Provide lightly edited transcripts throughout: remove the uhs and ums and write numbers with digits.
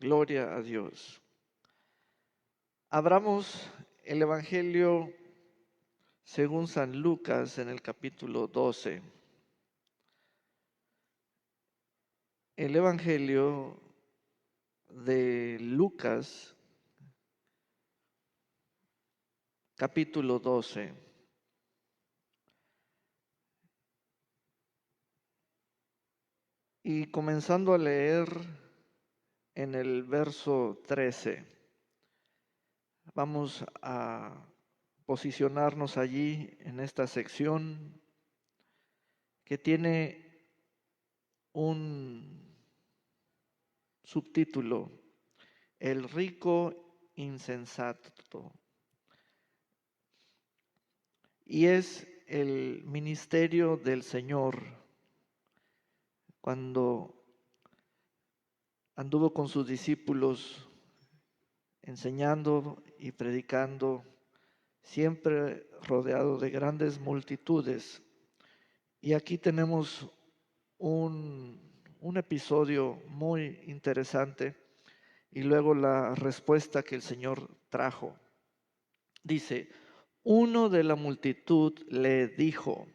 Gloria a Dios. Abramos el Evangelio según San Lucas en el capítulo 12. El Evangelio de Lucas, capítulo 12. Y comenzando a leer en el verso 13, vamos a posicionarnos allí en esta sección que tiene un subtítulo: el rico insensato. Y es el ministerio del Señor cuando anduvo con sus discípulos enseñando y predicando, siempre rodeado de grandes multitudes. Y aquí tenemos un episodio muy interesante y luego la respuesta que el Señor trajo. Dice: uno de la multitud le dijo: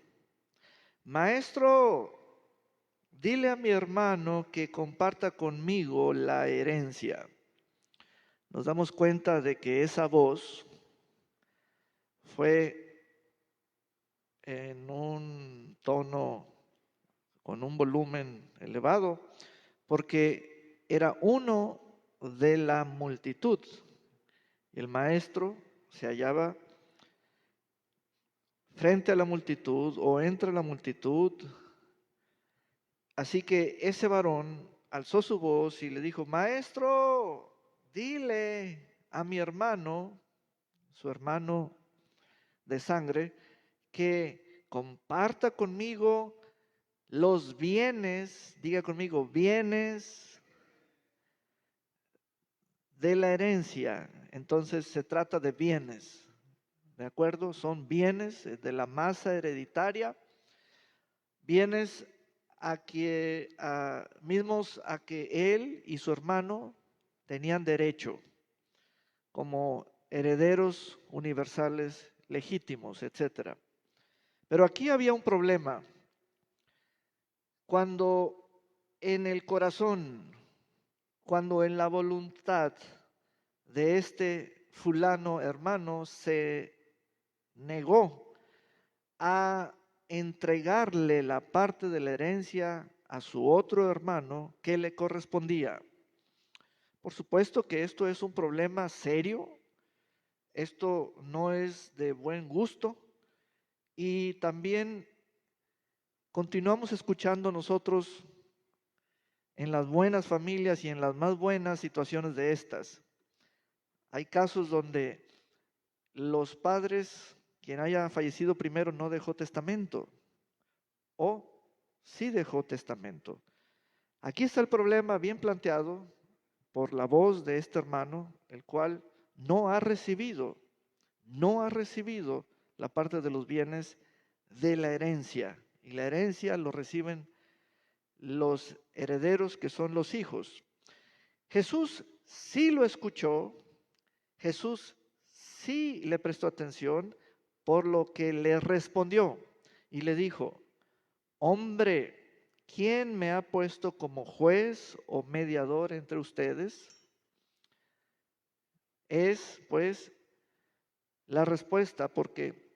Maestro, dile a mi hermano que comparta conmigo la herencia. Nos damos cuenta de que esa voz fue en un tono con un volumen elevado, porque era uno de la multitud. Y el maestro se hallaba frente a la multitud o entre la multitud. Así que ese varón alzó su voz y le dijo: Maestro, dile a mi hermano, su hermano de sangre, que comparta conmigo los bienes, diga conmigo, bienes de la herencia. Entonces se trata de bienes, ¿de acuerdo? Son bienes de la masa hereditaria, bienes mismos a que él y su hermano tenían derecho como herederos universales legítimos, etc. Pero aquí había un problema. Cuando en el corazón, cuando en la voluntad de este fulano hermano se negó a entregarle la parte de la herencia a su otro hermano que le correspondía. Por supuesto que esto es un problema serio, esto no es de buen gusto, y también continuamos escuchando nosotros en las buenas familias y en las más buenas situaciones de estas. Hay casos donde los padres, quien haya fallecido primero, no dejó testamento o sí dejó testamento. Aquí está el problema bien planteado por la voz de este hermano, el cual no ha recibido la parte de los bienes de la herencia. Y la herencia lo reciben los herederos, que son los hijos. Jesús sí lo escuchó, Jesús sí le prestó atención, por lo que le respondió y le dijo: Hombre, ¿quién me ha puesto como juez o mediador entre ustedes? Es pues la respuesta, porque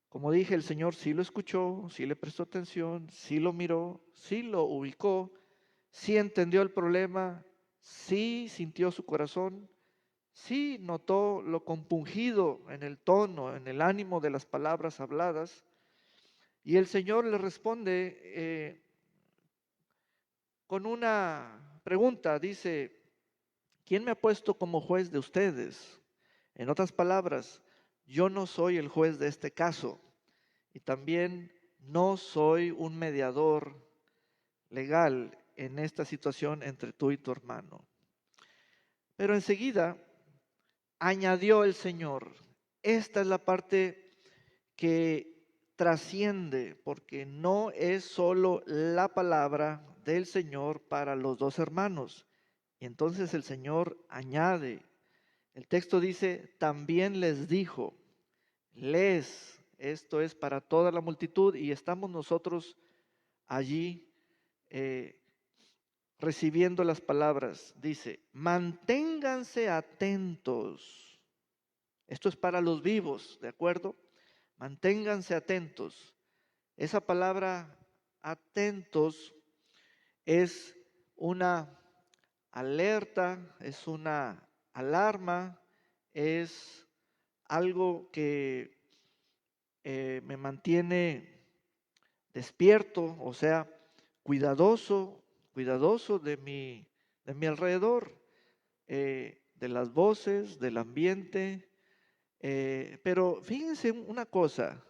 como dije, el Señor sí lo escuchó, sí le prestó atención, sí lo miró, sí lo ubicó, sí entendió el problema, sí sintió su corazón, sí notó lo compungido en el tono, en el ánimo de las palabras habladas. Y el Señor le responde con una pregunta. Dice: ¿quién me ha puesto como juez de ustedes? En otras palabras, yo no soy el juez de este caso y también no soy un mediador legal en esta situación entre tú y tu hermano. Pero enseguida añadió el Señor: esta es la parte que trasciende, porque no es solo la palabra del Señor para los dos hermanos. Y entonces el Señor añade, el texto dice, también les dijo, les, esto es para toda la multitud y estamos nosotros allí recibiendo las palabras. Dice, manténganse atentos. Esto es para los vivos, ¿de acuerdo? Manténganse atentos. Esa palabra atentos es una alerta, es una alarma, es algo que me mantiene despierto, o sea, cuidadoso, cuidadoso de mi alrededor, de las voces, del ambiente. Pero fíjense una cosa,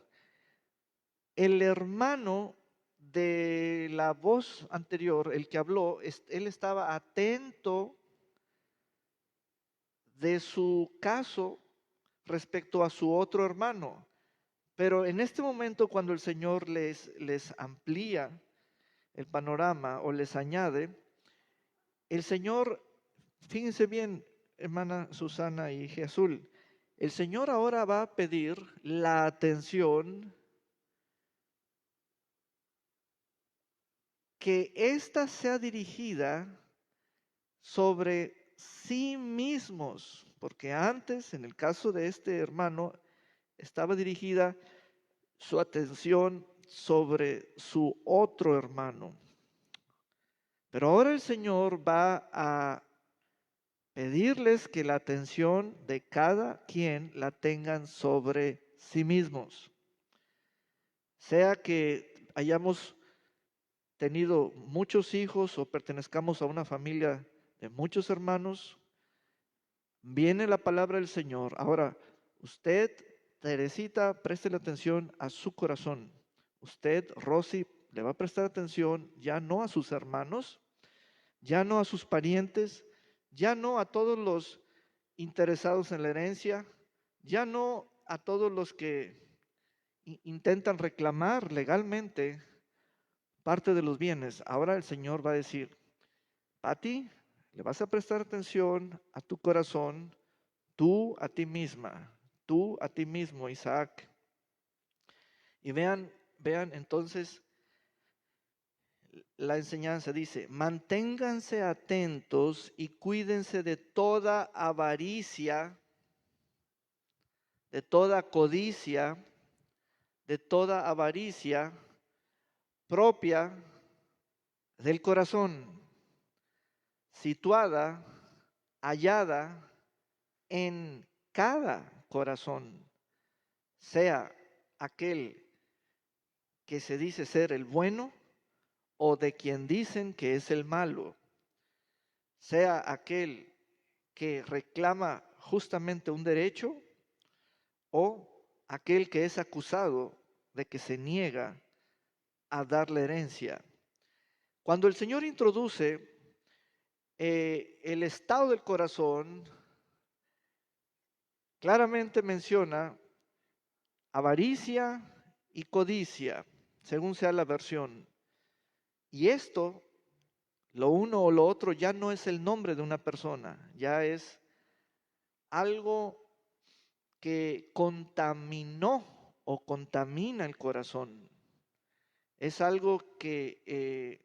el hermano de la voz anterior, el que habló, él estaba atento de su caso respecto a su otro hermano. Pero en este momento, cuando el Señor les amplía el panorama o les añade, el Señor, fíjense bien, hermana Susana y Jesús, el Señor ahora va a pedir la atención que ésta sea dirigida sobre sí mismos, porque antes, en el caso de este hermano, estaba dirigida su atención sobre su otro hermano. Pero ahora el Señor va a pedirles que la atención de cada quien la tengan sobre sí mismos. Sea que hayamos tenido muchos hijos o pertenezcamos a una familia de muchos hermanos, viene la palabra del Señor. Ahora, usted, Teresita, preste la atención a su corazón. Usted, Rosy, le va a prestar atención ya no a sus hermanos, ya no a sus parientes, ya no a todos los interesados en la herencia, ya no a todos los que intentan reclamar legalmente parte de los bienes. Ahora el Señor va a decir, Pati, le vas a prestar atención a tu corazón, tú a ti misma, tú a ti mismo, Isaac. Y vean entonces la enseñanza dice, manténganse atentos y cuídense de toda avaricia, de toda codicia, de toda avaricia propia del corazón, situada, hallada en cada corazón, sea aquel que se dice ser el bueno o de quien dicen que es el malo, sea aquel que reclama justamente un derecho o aquel que es acusado de que se niega a dar la herencia. Cuando el Señor introduce el estado del corazón, claramente menciona avaricia y codicia, según sea la versión. Y esto, lo uno o lo otro, ya no es el nombre de una persona, ya es algo que contaminó o contamina el corazón. Es algo que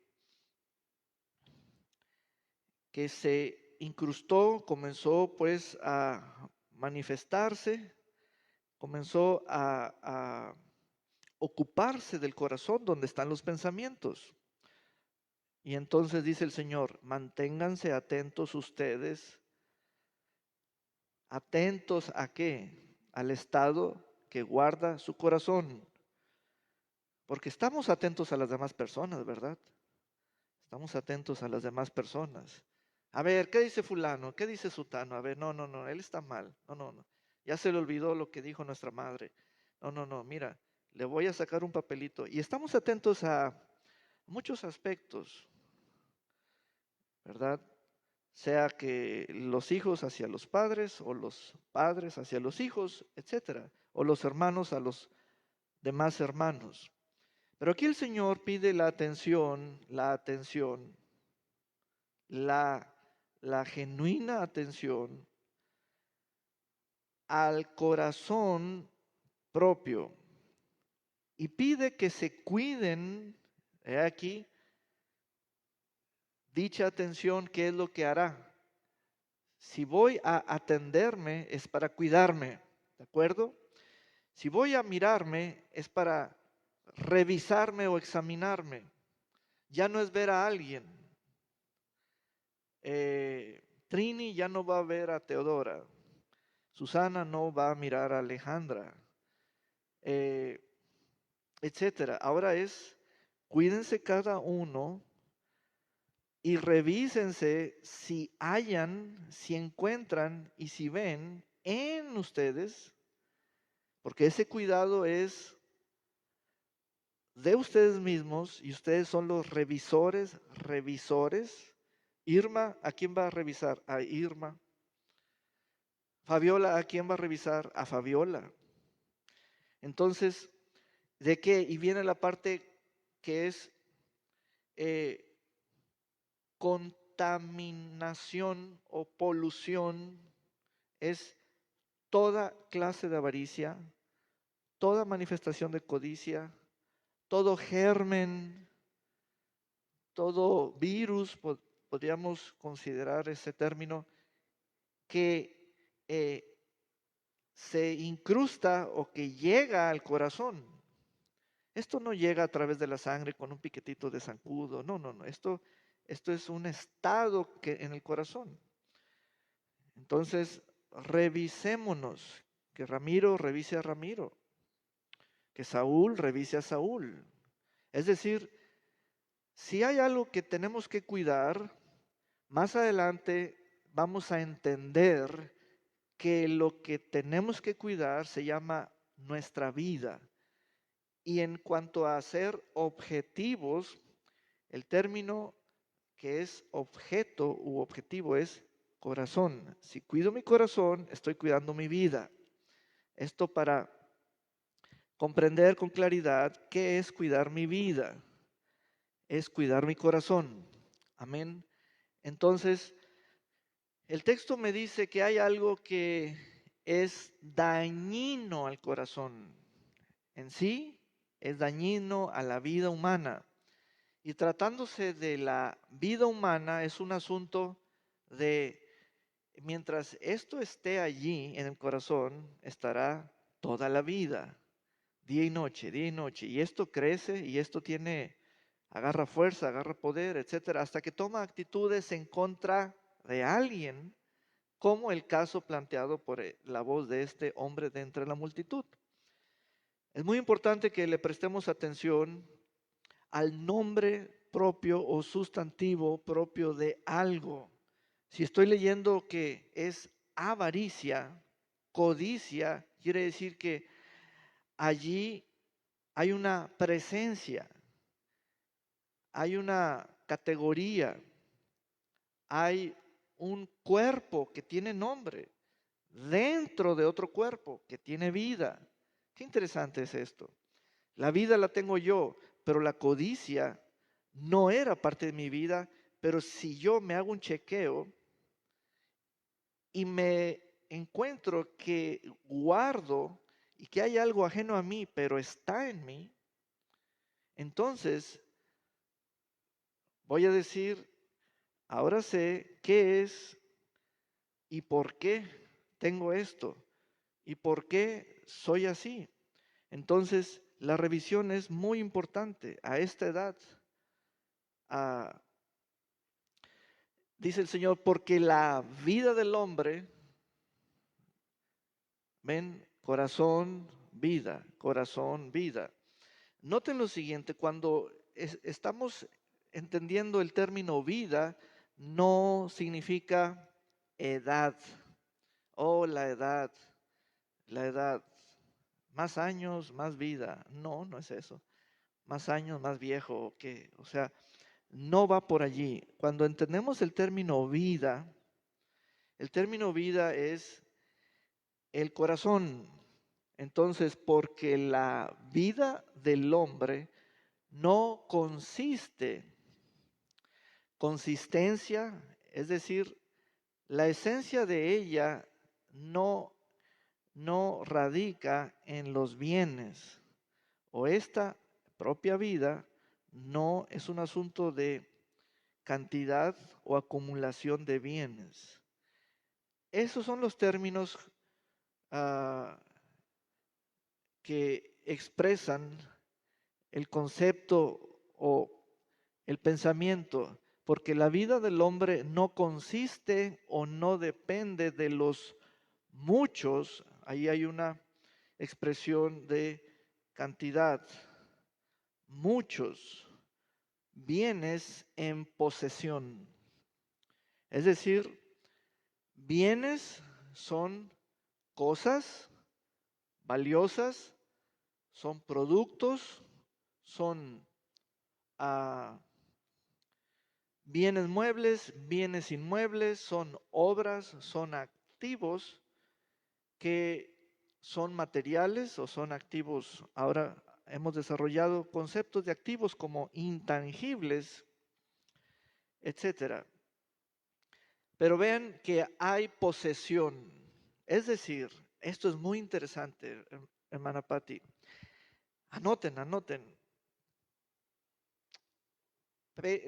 se incrustó, comenzó pues a manifestarse, comenzó a ocuparse del corazón donde están los pensamientos. Y entonces dice el Señor, manténganse atentos ustedes. ¿Atentos a qué? Al estado que guarda su corazón. Porque estamos atentos a las demás personas, ¿verdad? Estamos atentos a las demás personas. A ver, ¿qué dice fulano? ¿Qué dice sutano? A ver, no, él está mal. No. Ya se le olvidó lo que dijo nuestra madre. No, mira, le voy a sacar un papelito. Y estamos atentos a muchos aspectos, ¿verdad? Sea que los hijos hacia los padres o los padres hacia los hijos, etcétera, o los hermanos a los demás hermanos. Pero aquí el Señor pide la atención, la la genuina atención al corazón propio y pide que se cuiden. He aquí, dicha atención, ¿qué es lo que hará? Si voy a atenderme es para cuidarme, ¿de acuerdo? Si voy a mirarme es para revisarme o examinarme. Ya no es ver a alguien. Trini ya no va a ver a Teodora. Susana no va a mirar a Alejandra. Etcétera. Ahora es, cuídense cada uno y revísense si hallan, si encuentran y si ven en ustedes, porque ese cuidado es de ustedes mismos y ustedes son los revisores. Irma, ¿a quién va a revisar? A Irma. Fabiola, ¿a quién va a revisar? A Fabiola. Entonces, ¿de qué? Y viene la parte que es contaminación o polución, es toda clase de avaricia, toda manifestación de codicia, todo germen, todo virus, podríamos considerar ese término, que se incrusta o que llega al corazón. Esto no llega a través de la sangre con un piquetito de zancudo, no, no, no, esto es un estado que en el corazón. Entonces, revisémonos, que Ramiro revise a Ramiro, que Saúl revise a Saúl. Es decir, si hay algo que tenemos que cuidar, más adelante vamos a entender que lo que tenemos que cuidar se llama nuestra vida. Y en cuanto a ser objetivos, el término que es objeto u objetivo es corazón. Si cuido mi corazón, estoy cuidando mi vida. Esto para comprender con claridad qué es cuidar mi vida. Es cuidar mi corazón. Amén. Entonces, el texto me dice que hay algo que es dañino al corazón. En sí, es dañino a la vida humana. Y tratándose de la vida humana, es un asunto de, mientras esto esté allí en el corazón, estará toda la vida, día y noche, día y noche. Y esto crece y esto agarra fuerza, agarra poder, etcétera, hasta que toma actitudes en contra de alguien, como el caso planteado por la voz de este hombre de entre la multitud. Es muy importante que le prestemos atención al nombre propio o sustantivo propio de algo. Si estoy leyendo que es avaricia, codicia, quiere decir que allí hay una presencia, hay una categoría, hay un cuerpo que tiene nombre dentro de otro cuerpo que tiene vida. Qué interesante es esto. La vida la tengo yo, pero la codicia no era parte de mi vida. Pero si yo me hago un chequeo y me encuentro que guardo y que hay algo ajeno a mí, pero está en mí, entonces voy a decir, ahora sé qué es y por qué tengo esto y por qué soy así. Entonces, la revisión es muy importante a esta edad. Dice el Señor, porque la vida del hombre, ven, corazón, vida. Noten lo siguiente, cuando estamos entendiendo el término vida, no significa edad. Oh, la edad, más años, más vida. No, no es eso. Más años, más viejo, que, o sea, no va por allí. Cuando entendemos el término vida es el corazón. Entonces, porque la vida del hombre no consiste, consistencia, es decir, la esencia de ella no radica en los bienes, o esta propia vida no es un asunto de cantidad o acumulación de bienes. Esos son los términos que expresan el concepto o el pensamiento, porque la vida del hombre no consiste o no depende de los muchos, ahí hay una expresión de cantidad, muchos bienes en posesión. Es decir, bienes son cosas valiosas, son productos, son bienes muebles, bienes inmuebles, son obras, son activos que son materiales o son activos. Ahora hemos desarrollado conceptos de activos como intangibles, etcétera. Pero vean que hay posesión. Es decir, esto es muy interesante, hermana Patti. Anoten.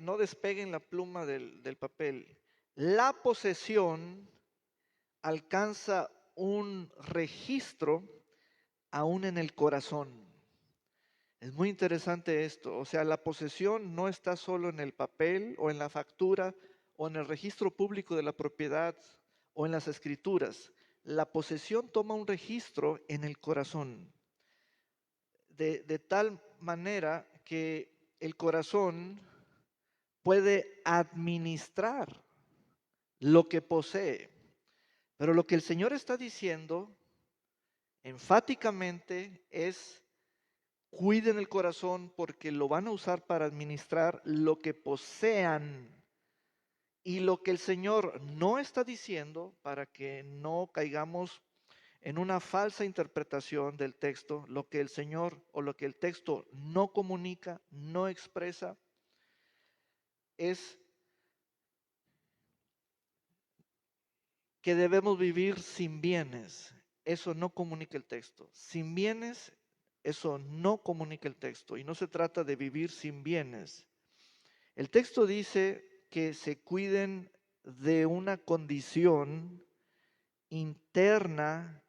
No despeguen la pluma del papel. La posesión alcanza un registro aún en el corazón. Es muy interesante esto. O sea, la posesión no está solo en el papel o en la factura o en el registro público de la propiedad o en las escrituras. La posesión toma un registro en el corazón. De tal manera que el corazón puede administrar lo que posee. Pero lo que el Señor está diciendo enfáticamente es: cuiden el corazón porque lo van a usar para administrar lo que posean. Y lo que el Señor no está diciendo, para que no caigamos en una falsa interpretación del texto, lo que el Señor o lo que el texto no comunica, no expresa, es que debemos vivir sin bienes. Eso no comunica el texto. Sin bienes, eso no comunica el texto. Y no se trata de vivir sin bienes. El texto dice que se cuiden de una condición interna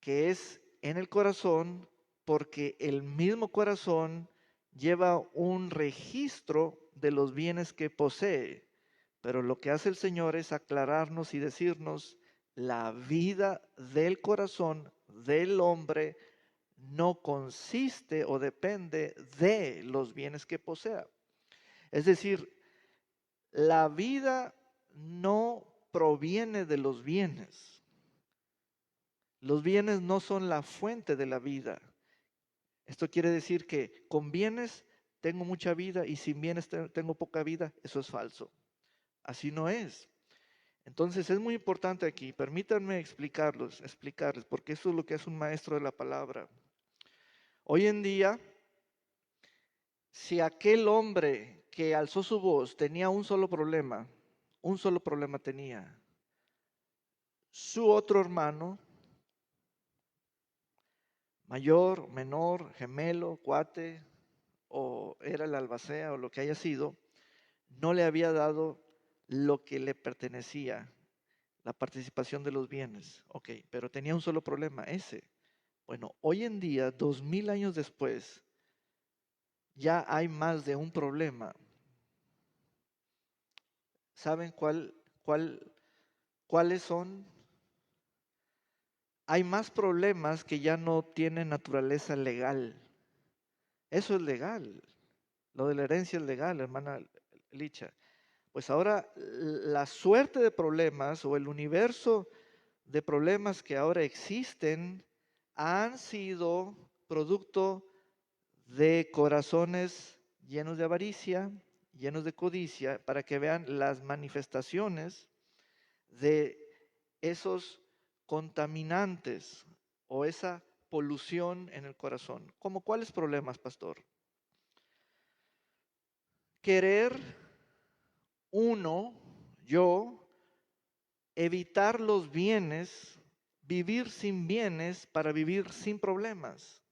que es en el corazón, porque el mismo corazón lleva un registro de los bienes que posee. Pero lo que hace el Señor es aclararnos y decirnos: la vida del corazón del hombre no consiste o depende de los bienes que posea. Es decir, la vida no proviene de los bienes. Los bienes no son la fuente de la vida. Esto quiere decir que con bienes tengo mucha vida y sin bienes tengo poca vida. Eso es falso. Así no es. Entonces es muy importante aquí, permítanme explicarles, porque eso es lo que es un maestro de la palabra. Hoy en día, si aquel hombre que alzó su voz tenía un solo problema tenía: su otro hermano, mayor, menor, gemelo, cuate, o era el albacea o lo que haya sido, no le había dado lo que le pertenecía, la participación de los bienes. Ok, pero tenía un solo problema, ese. Bueno, hoy en día, 2000 años después, ya hay más de un problema. ¿Saben cuáles son? Hay más problemas que ya no tienen naturaleza legal. Eso es legal. Lo de la herencia es legal, hermana Licha. Pues ahora la suerte de problemas o el universo de problemas que ahora existen han sido producto de corazones llenos de avaricia, llenos de codicia, para que vean las manifestaciones de esos contaminantes o esa polución en el corazón. ¿Cómo cuáles problemas, pastor? Querer uno, yo, evitar los bienes, vivir sin bienes para vivir sin problemas.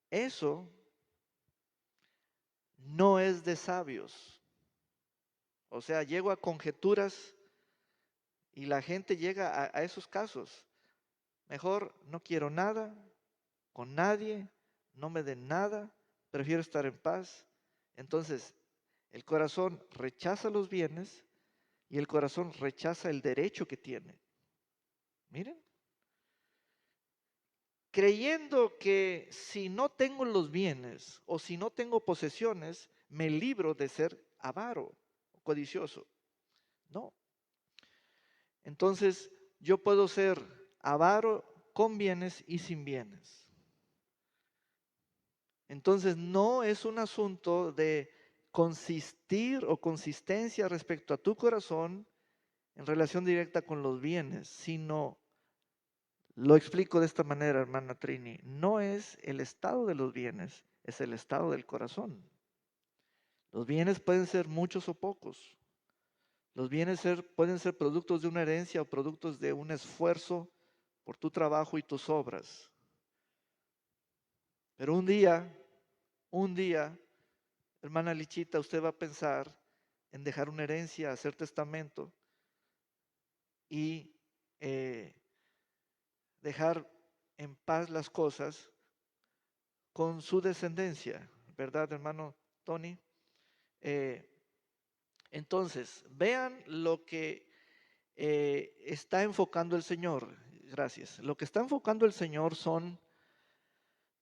Eso no es de sabios. O sea, llego a conjeturas y la gente llega a esos casos. Mejor no quiero nada con nadie, no me den nada, prefiero estar en paz. Entonces, el corazón rechaza los bienes y el corazón rechaza el derecho que tiene. Miren, creyendo que si no tengo los bienes o si no tengo posesiones, me libro de ser avaro o codicioso. No. Entonces, yo puedo ser avaro con bienes y sin bienes. Entonces, no es un asunto de consistir o consistencia respecto a tu corazón en relación directa con los bienes, sino, lo explico de esta manera, hermana Trini, no es el estado de los bienes, es el estado del corazón. Los bienes pueden ser muchos o pocos. Los bienes pueden ser productos de una herencia o productos de un esfuerzo por tu trabajo y tus obras. Pero un día, hermana Lichita, usted va a pensar en dejar una herencia, hacer testamento y dejar en paz las cosas con su descendencia, ¿verdad, hermano Tony? Entonces, vean lo que está enfocando el Señor. Gracias. Lo que está enfocando el Señor son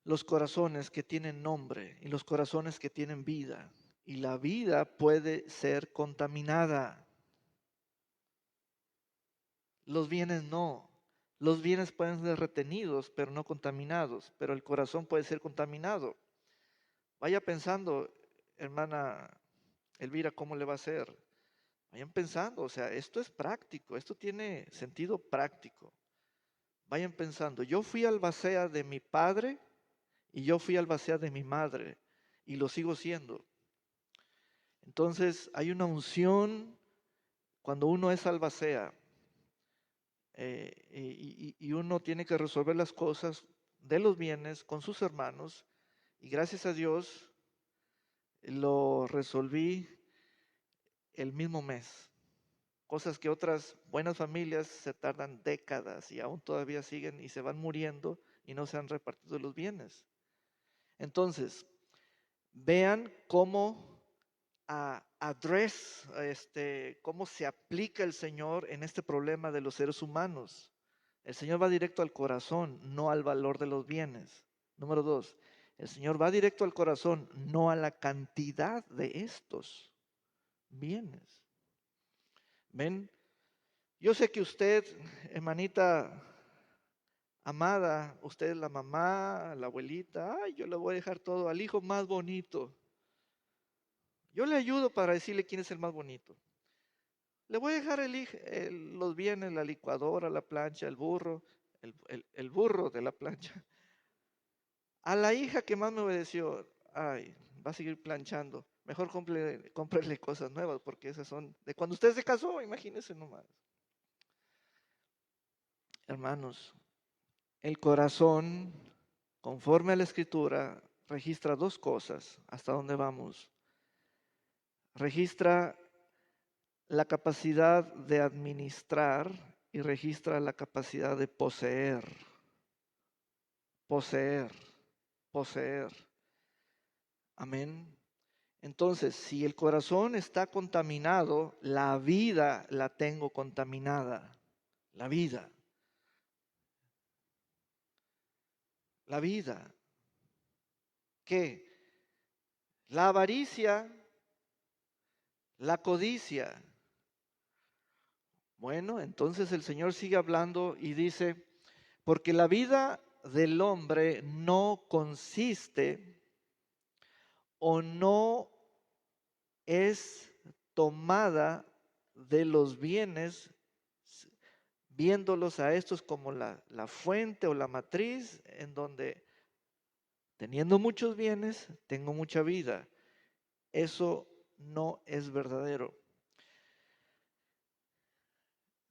los corazones que tienen nombre y los corazones que tienen vida. Y la vida puede ser contaminada. Los bienes no. Los bienes pueden ser retenidos, pero no contaminados. Pero el corazón puede ser contaminado. Vaya pensando, hermana Elvira, cómo le va a hacer. Vayan pensando, o sea, esto es práctico, esto tiene sentido práctico. Vayan pensando, yo fui albacea de mi padre y yo fui albacea de mi madre y lo sigo siendo. Entonces hay una unción cuando uno es albacea y uno tiene que resolver las cosas de los bienes con sus hermanos y gracias a Dios lo resolví el mismo mes. Cosas que otras buenas familias se tardan décadas y aún todavía siguen y se van muriendo y no se han repartido los bienes. Entonces, vean cómo cómo se aplica el Señor en este problema de los seres humanos. El Señor va directo al corazón, no al valor de los bienes. Número 2, el Señor va directo al corazón, no a la cantidad de estos bienes. ¿Ven? Yo sé que usted, hermanita amada, usted es la mamá, la abuelita, ay, yo le voy a dejar todo al hijo más bonito. Yo le ayudo para decirle quién es el más bonito. Le voy a dejar los bienes, la licuadora, la plancha, el burro, el burro de la plancha. A la hija que más me obedeció, ay, va a seguir planchando. Mejor cómprele cosas nuevas porque esas son de cuando usted se casó, imagínese nomás. Hermanos, el corazón, conforme a la Escritura, registra dos cosas. ¿Hasta dónde vamos? Registra la capacidad de administrar y registra la capacidad de poseer. Poseer, poseer. Amén. Entonces, si el corazón está contaminado, la vida la tengo contaminada. La vida. La vida. ¿Qué? La avaricia, la codicia. Bueno, entonces el Señor sigue hablando y dice, porque la vida del hombre no consiste o no es tomada de los bienes, viéndolos a estos como la fuente o la matriz en donde teniendo muchos bienes, tengo mucha vida. Eso no es verdadero.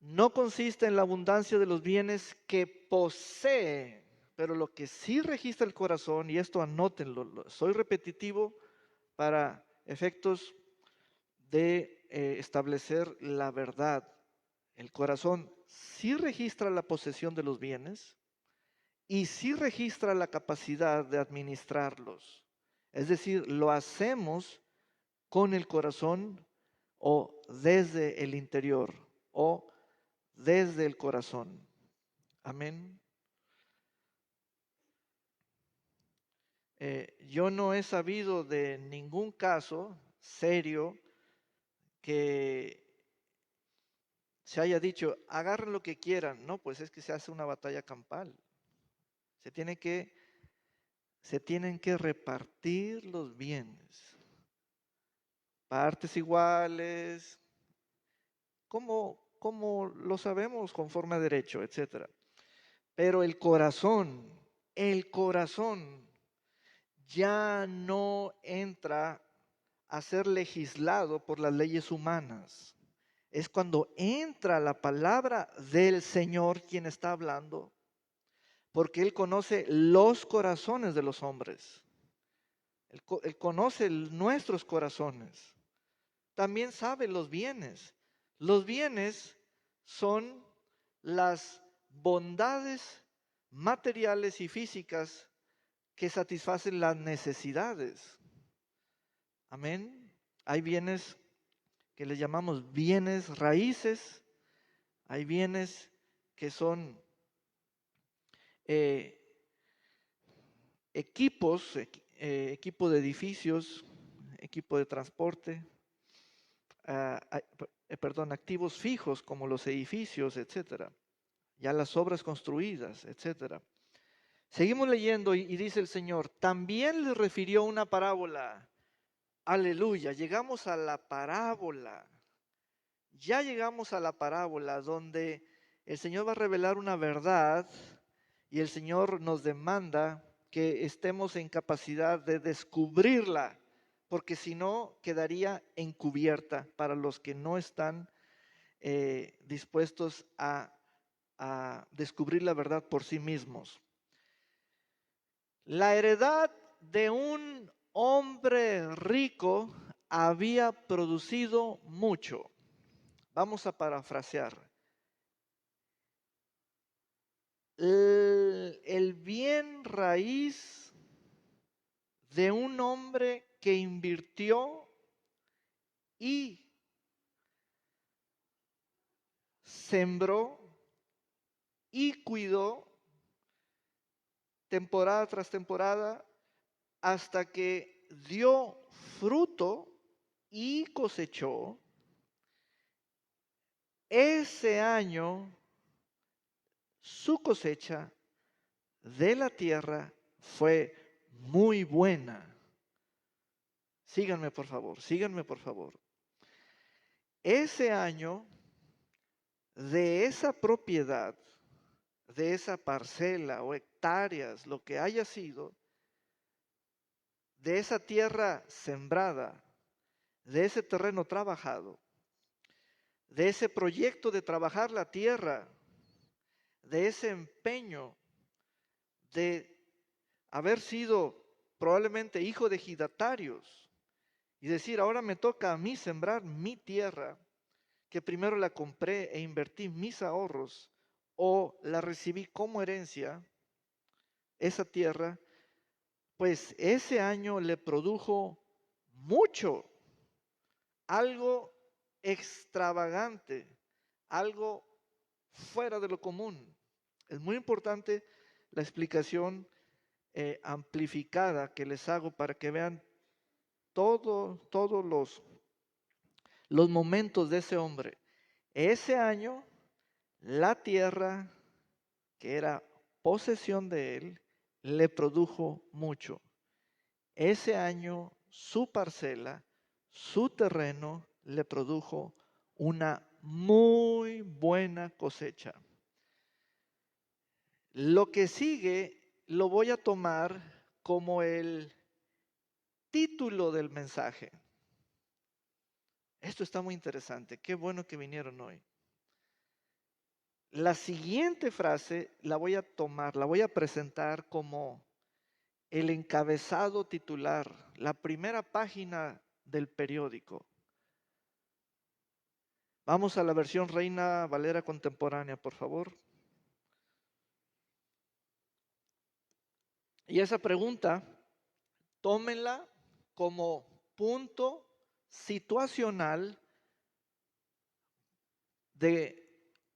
no consiste en la abundancia de los bienes que posee, pero lo que sí registra el corazón, y esto anótenlo, soy repetitivo para efectos de establecer la verdad. El corazón sí registra la posesión de los bienes y sí registra la capacidad de administrarlos. Es decir, lo hacemos con el corazón o desde el interior o desde el corazón. Amén. Yo no he sabido de ningún caso serio que se haya dicho, agarren lo que quieran. No, pues es que se hace una batalla campal. Se tienen que repartir los bienes. Partes iguales, como lo sabemos conforme a derecho, etcétera. Pero el corazón ya no entra a ser legislado por las leyes humanas. Es cuando entra la palabra del Señor quien está hablando, porque Él conoce los corazones de los hombres. Él conoce nuestros corazones. También sabe los bienes. Los bienes son las bondades materiales y físicas que satisfacen las necesidades. Amén. Hay bienes que le llamamos bienes raíces. Hay bienes que son eh, equipos, equipo de edificios, equipo de transporte, perdón, activos fijos como los edificios, etcétera, ya las obras construidas, etcétera. Seguimos leyendo y dice el Señor, también le refirió una parábola. Aleluya, llegamos a la parábola. Ya llegamos a la parábola donde el Señor va a revelar una verdad y el Señor nos demanda que estemos en capacidad de descubrirla, porque si no quedaría encubierta para los que no están dispuestos a descubrir la verdad por sí mismos. La heredad de un hombre rico había producido mucho. Vamos a parafrasear. El bien raíz de un hombre que invirtió y sembró y cuidó temporada tras temporada hasta que dio fruto y cosechó. Ese año su cosecha de la tierra fue muy buena. Síganme por favor, síganme por favor. Ese año de esa propiedad, de esa parcela o hectáreas, lo que haya sido, de esa tierra sembrada, de ese terreno trabajado, de ese proyecto de trabajar la tierra, de ese empeño de haber sido probablemente hijo de ejidatarios y decir, ahora me toca a mí sembrar mi tierra, que primero la compré e invertí mis ahorros o la recibí como herencia, esa tierra, pues ese año le produjo mucho, algo extravagante, algo fuera de lo común. Es muy importante la explicación amplificada que les hago para que vean todos los momentos de ese hombre. Ese año, la tierra, que era posesión de él, le produjo mucho. Ese año, su parcela, su terreno, le produjo una muy buena cosecha. Lo que sigue lo voy a tomar como el título del mensaje. Esto está muy interesante. Qué bueno que vinieron hoy. la siguiente frase la voy a tomar, la voy a presentar como el encabezado titular, la primera página del periódico. Vamos a la versión Reina Valera contemporánea, por favor. Y esa pregunta, tómenla como punto situacional de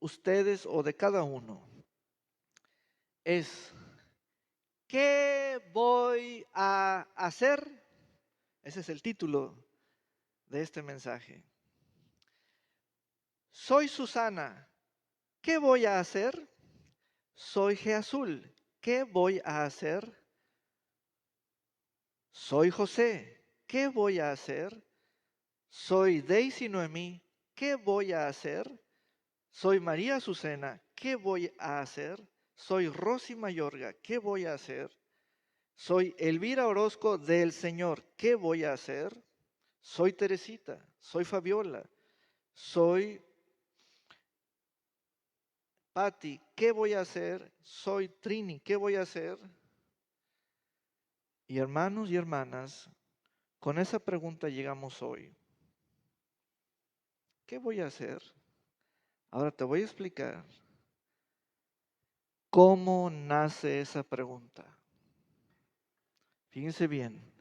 ustedes o de cada uno. Es, ¿qué voy a hacer? Ese es el título de este mensaje. Soy Susana, ¿qué voy a hacer? Soy Geazul, ¿qué voy a hacer? Soy José, ¿qué voy a hacer? Soy Daisy Noemí, ¿qué voy a hacer? Soy María Azucena, ¿qué voy a hacer? Soy Rosy Mayorga, ¿qué voy a hacer? Soy Elvira Orozco del Señor, ¿qué voy a hacer? Soy Teresita, soy Fabiola, soy Patti, ¿qué voy a hacer? Soy Trini, ¿qué voy a hacer? Y hermanos y hermanas, con esa pregunta llegamos hoy. ¿Qué voy a hacer? Ahora te voy a explicar cómo nace esa pregunta. Fíjense bien,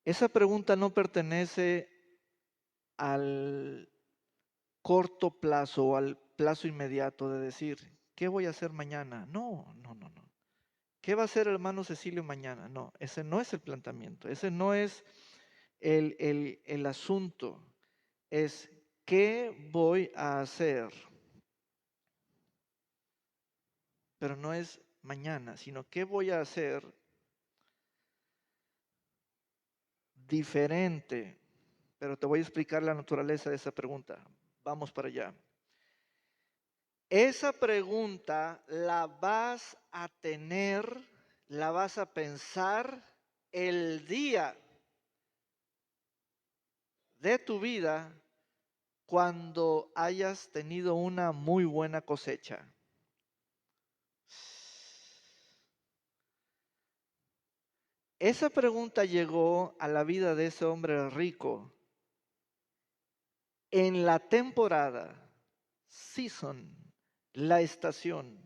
esa pregunta no pertenece al corto plazo o al plazo inmediato de decir, ¿qué voy a hacer mañana? No, no, no, no. ¿Qué va a hacer el hermano Cecilio mañana? No, ese no es el planteamiento, ese no es el asunto. Es, ¿qué voy a hacer? Pero no es mañana, sino ¿qué voy a hacer diferente? Pero te voy a explicar la naturaleza de esa pregunta. Vamos para allá. Esa pregunta la vas a tener, la vas a pensar el día de tu vida cuando hayas tenido una muy buena cosecha. Esa pregunta llegó a la vida de ese hombre rico en la temporada, season, la estación,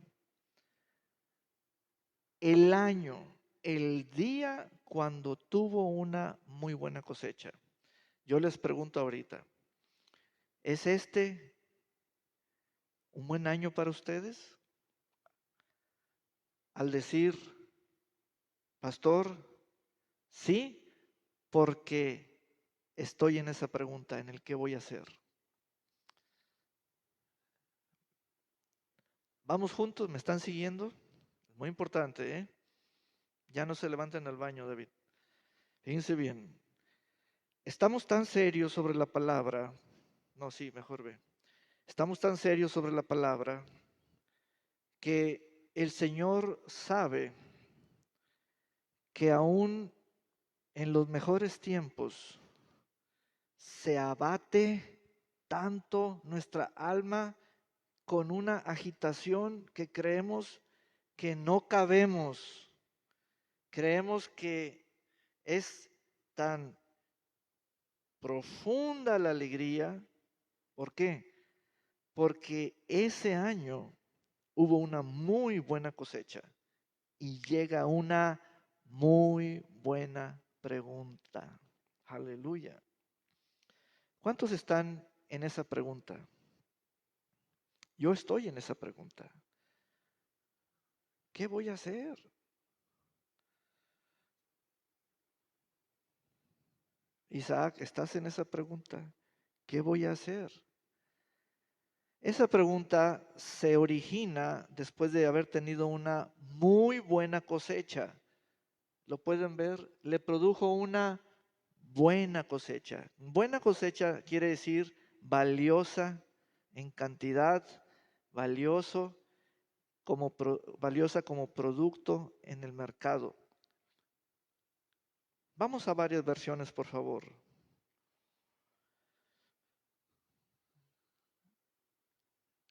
el año, el día cuando tuvo una muy buena cosecha. Yo les pregunto ahorita, ¿es este un buen año para ustedes? Al decir, pastor, sí, porque estoy en esa pregunta, en el qué voy a hacer. Vamos juntos, ¿me están siguiendo? Muy importante, ¿eh? Ya no se levanten al baño, David. Fíjense bien. Estamos tan serios sobre la palabra. No, sí, mejor ve. Estamos tan serios sobre la palabra que el Señor sabe que aún en los mejores tiempos se abate tanto nuestra alma con una agitación que creemos que no cabemos. Creemos que es tan profunda la alegría. ¿Por qué? Porque ese año hubo una muy buena cosecha y llega una muy buena pregunta. Aleluya. ¿Cuántos están en esa pregunta? Yo estoy en esa pregunta. ¿Qué voy a hacer? Isaac, ¿estás en esa pregunta? ¿Qué voy a hacer? Esa pregunta se origina después de haber tenido una muy buena cosecha. Lo pueden ver, le produjo una buena cosecha. Buena cosecha quiere decir valiosa en cantidad, valioso valiosa como producto en el mercado. Vamos a varias versiones, por favor.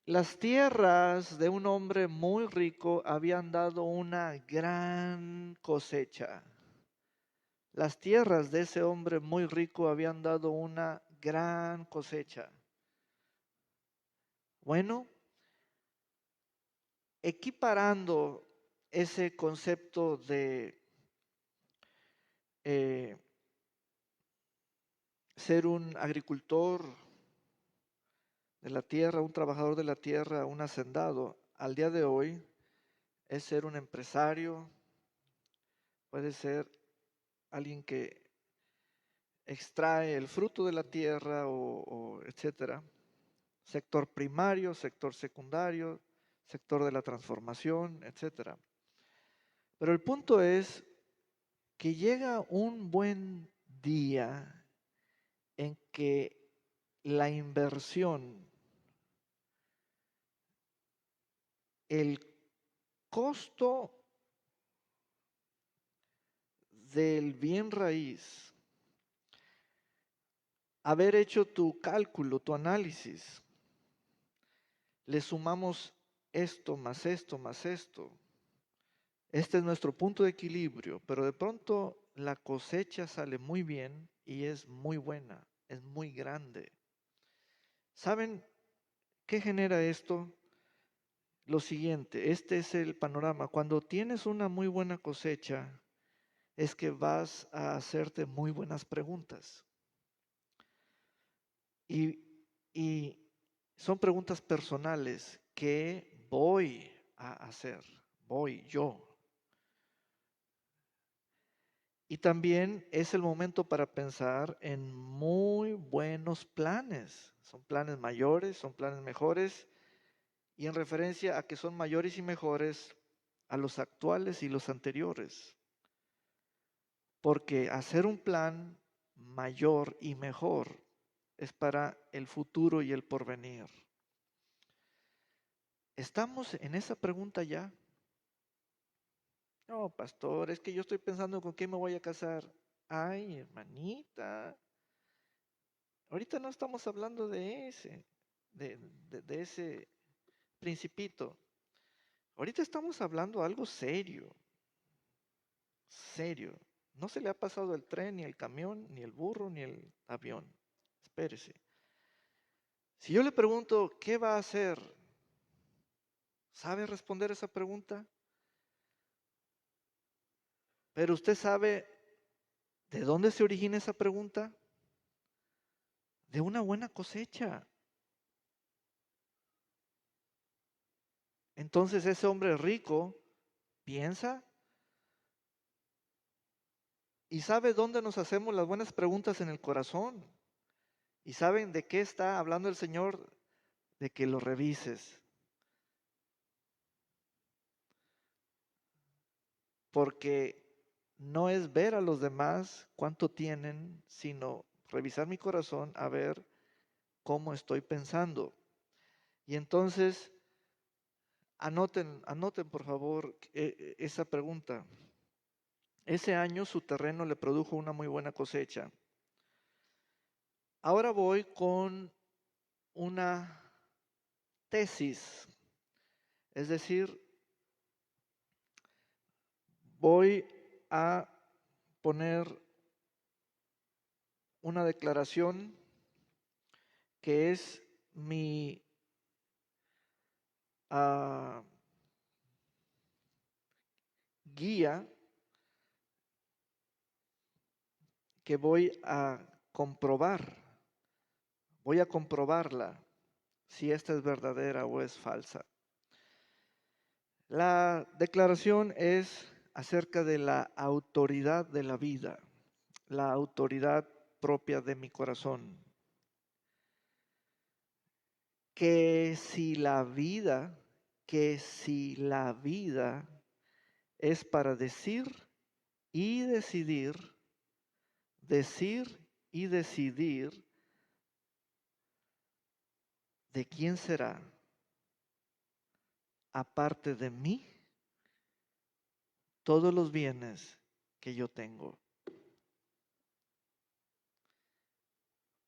Las tierras de un hombre muy rico habían dado una gran cosecha. Las tierras de ese hombre muy rico habían dado una gran cosecha. Bueno, equiparando ese concepto de eh, ser un agricultor de la tierra, un trabajador de la tierra, un hacendado, al día de hoy es ser un empresario, puede ser alguien que extrae el fruto de la tierra o etcétera. Sector primario, sector secundario, sector de la transformación, etcétera. Pero el punto es que llega un buen día en que la inversión, el costo del bien raíz, haber hecho tu cálculo, tu análisis, le sumamos esto más esto más esto. Este es nuestro punto de equilibrio, pero de pronto la cosecha sale muy bien y es muy buena, es muy grande. ¿Saben qué genera esto? Lo siguiente, este es el panorama. Cuando tienes una muy buena cosecha, es que vas a hacerte muy buenas preguntas. Y, y son preguntas personales que voy a hacer, voy yo. Y también es el momento para pensar en muy buenos planes. Son planes mayores, son planes mejores. Y en referencia a que son mayores y mejores a los actuales y los anteriores. Porque hacer un plan mayor y mejor es para el futuro y el porvenir. ¿Estamos en esa pregunta ya? No, pastor, es que yo estoy pensando con quién me voy a casar. Ay, hermanita, ahorita no estamos hablando de ese, de ese principito. Ahorita estamos hablando algo serio, serio. No se le ha pasado el tren, ni el camión, ni el burro, ni el avión. Espérese. Si yo le pregunto, ¿qué va a hacer? ¿Sabe responder esa pregunta? Pero usted sabe de dónde se origina esa pregunta. De una buena cosecha. Entonces ese hombre rico piensa y sabe dónde nos hacemos las buenas preguntas en el corazón. ¿Y saben de qué está hablando el Señor? De que lo revises. Porque no es ver a los demás cuánto tienen, sino revisar mi corazón a ver cómo estoy pensando. Y entonces, anoten por favor esa pregunta. Ese año su terreno le produjo una muy buena cosecha. Ahora voy con una tesis, es decir, voy a poner una declaración que es mi guía que voy a comprobarla si esta es verdadera o es falsa. La declaración es acerca de la autoridad de la vida, la autoridad propia de mi corazón. Que si la vida es para decir y decidir, decir y decidir de quién será, aparte de mí, todos los bienes que yo tengo.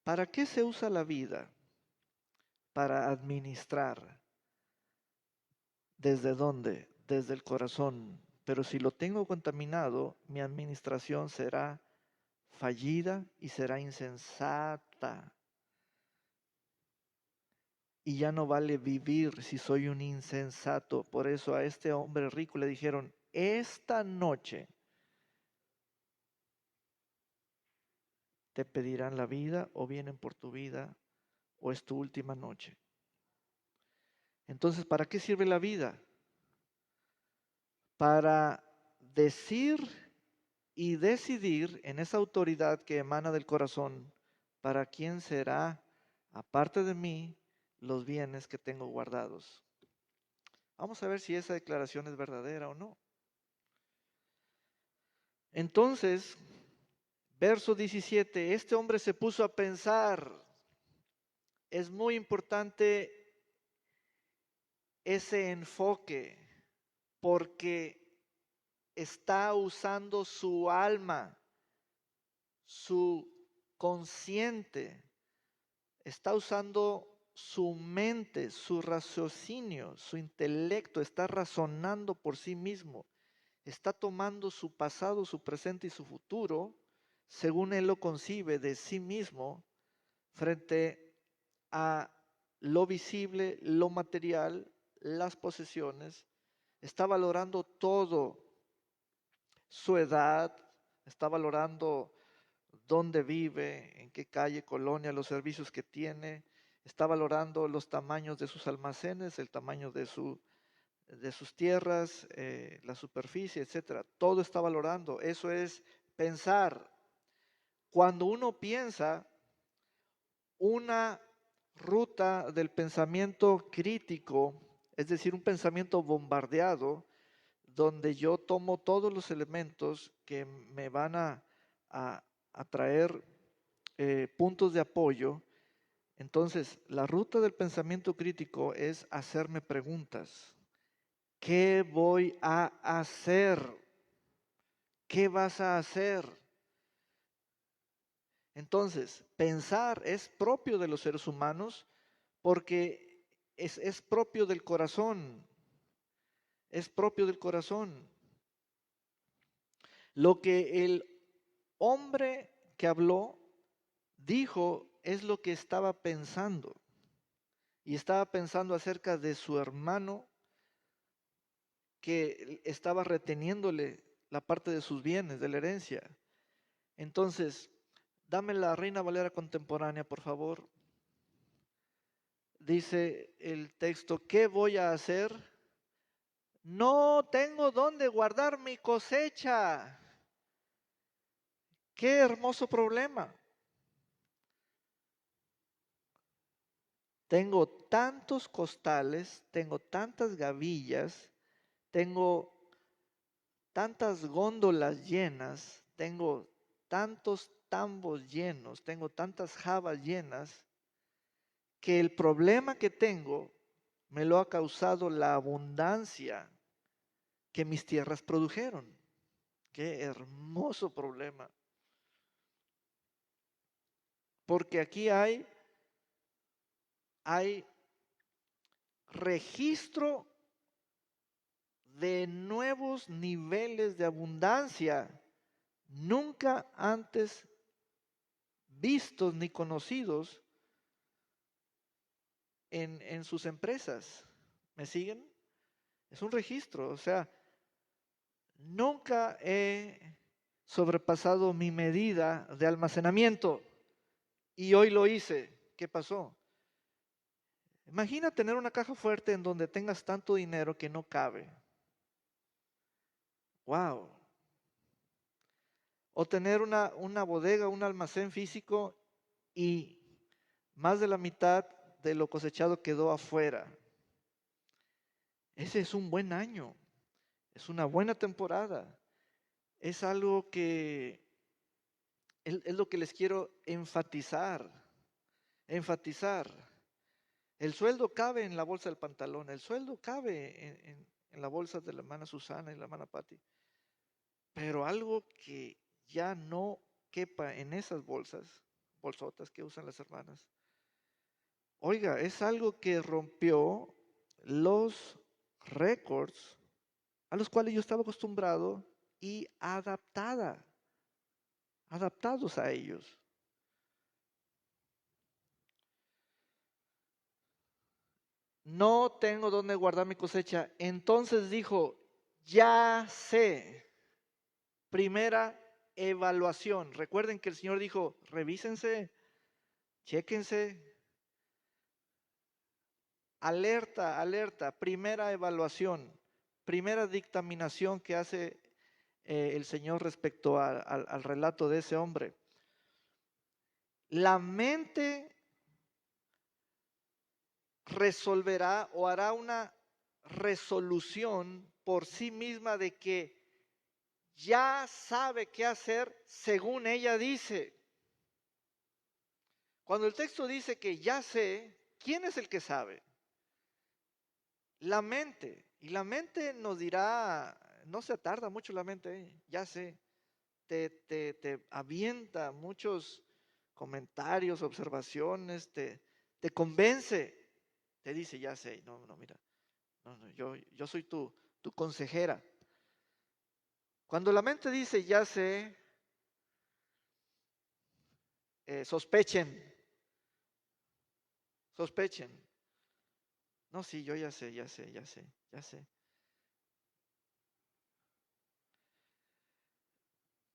¿Para qué se usa la vida? Para administrar. ¿Desde dónde? Desde el corazón. Pero si lo tengo contaminado, mi administración será fallida y será insensata. Y ya no vale vivir si soy un insensato. Por eso a este hombre rico le dijeron, esta noche te pedirán la vida o vienen por tu vida o es tu última noche. Entonces, ¿para qué sirve la vida? Para decir y decidir en esa autoridad que emana del corazón, para quién será, aparte de mí, los bienes que tengo guardados. Vamos a ver si esa declaración es verdadera o no. Entonces, verso 17, este hombre se puso a pensar. Es muy importante ese enfoque porque está usando su alma, su consciente, está usando su mente, su raciocinio, su intelecto, está razonando por sí mismo, está tomando su pasado, su presente y su futuro, según él lo concibe de sí mismo, frente a lo visible, lo material, las posesiones, está valorando todo, su edad, está valorando dónde vive, en qué calle, colonia, los servicios que tiene, está valorando los tamaños de sus almacenes, el tamaño de sus tierras, la superficie, etcétera. Todo está valorando. Eso es pensar. Cuando uno piensa, una ruta del pensamiento crítico, es decir, un pensamiento bombardeado, donde yo tomo todos los elementos que me van a traer puntos de apoyo. Entonces, la ruta del pensamiento crítico es hacerme preguntas. ¿Qué voy a hacer? ¿Qué vas a hacer? Entonces, pensar es propio de los seres humanos porque es propio del corazón, es propio del corazón. Lo que el hombre que habló dijo es lo que estaba pensando. Y estaba pensando acerca de su hermano que estaba reteniéndole la parte de sus bienes, de la herencia. Entonces, dame la Reina Valera contemporánea, por favor. Dice el texto, ¿qué voy a hacer? No tengo dónde guardar mi cosecha. Qué hermoso problema. Tengo tantos costales, tengo tantas gavillas, tengo tantas góndolas llenas, tengo tantos tambos llenos, tengo tantas jabas llenas, que el problema que tengo me lo ha causado la abundancia que mis tierras produjeron. Qué hermoso problema. Porque aquí hay registro de nuevos niveles de abundancia nunca antes vistos ni conocidos en sus empresas. ¿Me siguen? Es un registro, o sea, nunca he sobrepasado mi medida de almacenamiento y hoy lo hice. ¿Qué pasó? Imagina tener una caja fuerte en donde tengas tanto dinero que no cabe. Wow. O tener una bodega, un almacén físico y más de la mitad de lo cosechado quedó afuera. Ese es un buen año, es una buena temporada. Es algo que es lo que les quiero enfatizar. Enfatizar. El sueldo cabe en la bolsa del pantalón, el sueldo cabe en la bolsa de la hermana Susana y la hermana Patti. Pero algo que ya no quepa en esas bolsotas que usan las hermanas. Oiga, es algo que rompió los récords a los cuales yo estaba acostumbrado y adaptados a ellos. No tengo dónde guardar mi cosecha. Entonces dijo, ya sé. Primera evaluación. Recuerden que el Señor dijo, revísense, chéquense. Alerta, alerta. Primera evaluación. Primera dictaminación que hace el Señor respecto al relato de ese hombre. La mente resolverá o hará una resolución por sí misma de que ya sabe qué hacer según ella dice. Cuando el texto dice que ya sé, ¿quién es el que sabe? La mente. Y la mente nos dirá, no se tarda mucho la mente, ya sé, te avienta muchos comentarios, observaciones, te convence, te dice, ya sé, no, no, mira, no, yo soy tu consejera. Cuando la mente dice, ya sé, sospechen. No, sí, yo ya sé, ya sé, ya sé, ya sé.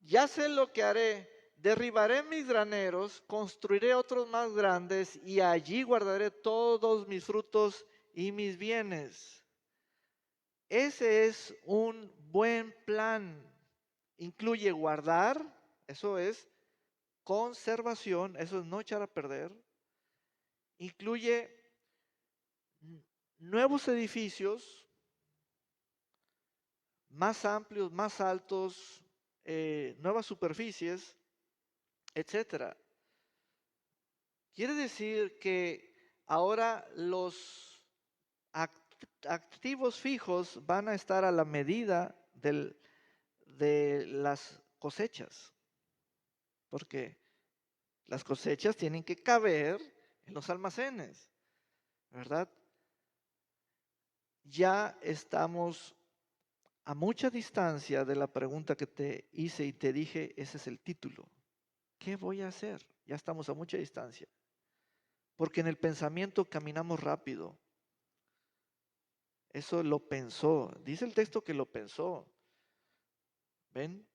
Ya sé lo que haré. Derribaré mis graneros, construiré otros más grandes y allí guardaré todos mis frutos y mis bienes. Ese es un buen plan. Incluye guardar, eso es conservación, eso es no echar a perder. Incluye nuevos edificios más amplios, más altos, nuevas superficies, etcétera. Quiere decir que ahora los activos fijos van a estar a la medida de las cosechas, porque las cosechas tienen que caber en los almacenes, ¿verdad? Ya estamos a mucha distancia de la pregunta que te hice y te dije, ese es el título. ¿Qué voy a hacer? Ya estamos a mucha distancia. Porque en el pensamiento caminamos rápido. Eso lo pensó. Dice el texto que lo pensó. ¿Ven?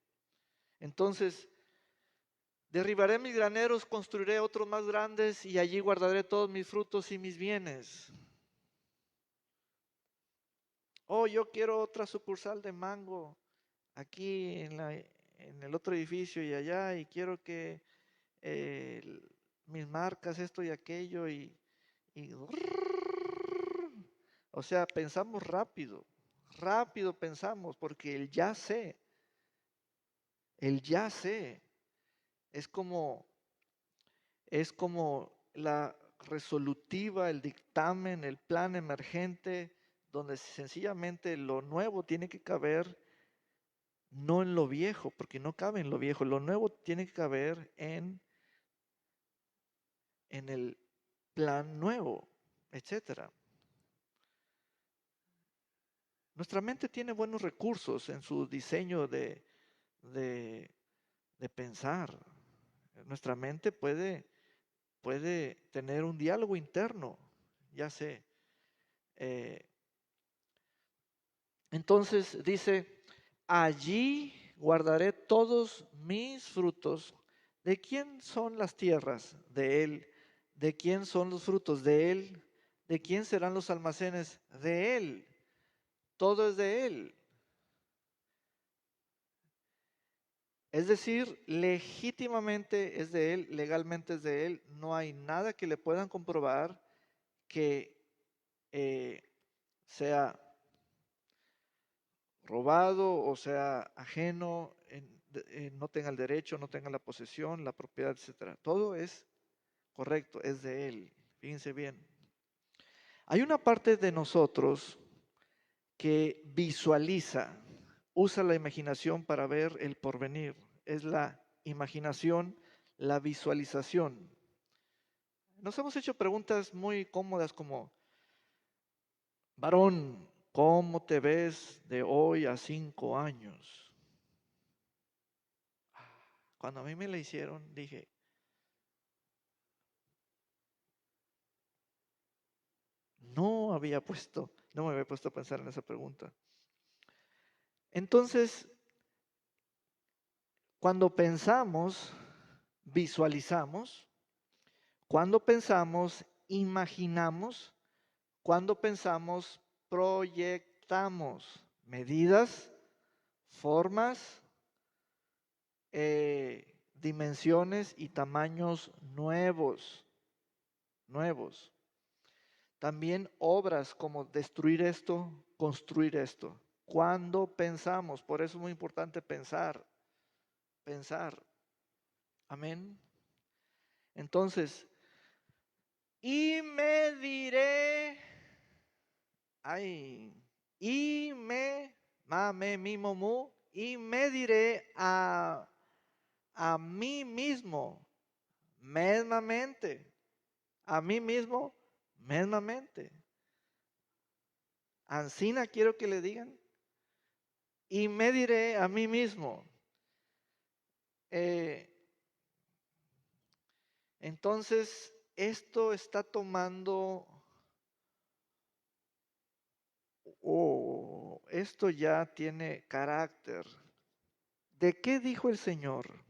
Entonces, derribaré mis graneros, construiré otros más grandes y allí guardaré todos mis frutos y mis bienes. Oh, yo quiero otra sucursal de mango aquí en el otro edificio y allá y quiero que mis marcas, esto y aquello y o sea, pensamos rápido, rápido pensamos porque el ya sé es como la resolutiva, el dictamen, el plan emergente, donde sencillamente lo nuevo tiene que caber no en lo viejo, porque no cabe en lo viejo, lo nuevo tiene que caber en el plan nuevo, etcétera. Nuestra mente tiene buenos recursos en su diseño de, de pensar. Nuestra mente puede tener un diálogo interno, ya sé. Entonces dice, allí guardaré todos mis frutos. ¿De quién son las tierras? De Él. ¿De quién son los frutos? De Él. ¿De quién serán los almacenes? De Él. Todo es de Él. Es decir, legítimamente es de Él, legalmente es de Él. No hay nada que le puedan comprobar que sea robado o sea ajeno, no tenga el derecho, no tenga la posesión, la propiedad, etcétera. Todo es correcto, es de Él. Fíjense bien. Hay una parte de nosotros que visualiza, usa la imaginación para ver el porvenir. Es la imaginación, la visualización. Nos hemos hecho preguntas muy cómodas como, varón, ¿Cómo te ves de hoy a 5 años? Cuando a mí me la hicieron, dije, no me había puesto a pensar en esa pregunta. Entonces, cuando pensamos, visualizamos. Cuando pensamos, imaginamos. Cuando pensamos, proyectamos medidas, formas, dimensiones y tamaños nuevos. También obras como destruir esto, construir esto. Cuando pensamos, por eso es muy importante pensar. Amén. Entonces, y me diré, y me diré a mí mismo, mesmamente, a mí mismo, mesmamente. Ansina quiero que le digan, y me diré a mí mismo. Entonces, esto está tomando, esto ya tiene carácter. ¿De qué dijo el Señor?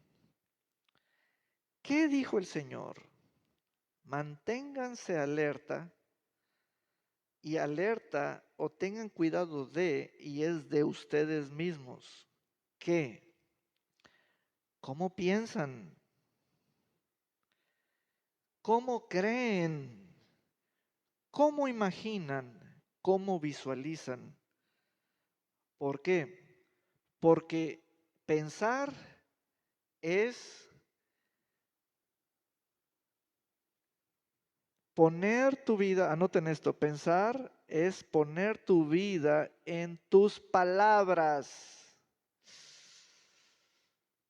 ¿Qué dijo el Señor? Manténganse alerta y alerta o tengan cuidado de, y es de ustedes mismos. ¿Qué? ¿Cómo piensan? ¿Cómo creen? ¿Cómo imaginan? ¿Cómo visualizan? ¿Por qué? Porque pensar es poner tu vida, anoten esto, pensar es poner tu vida en tus palabras.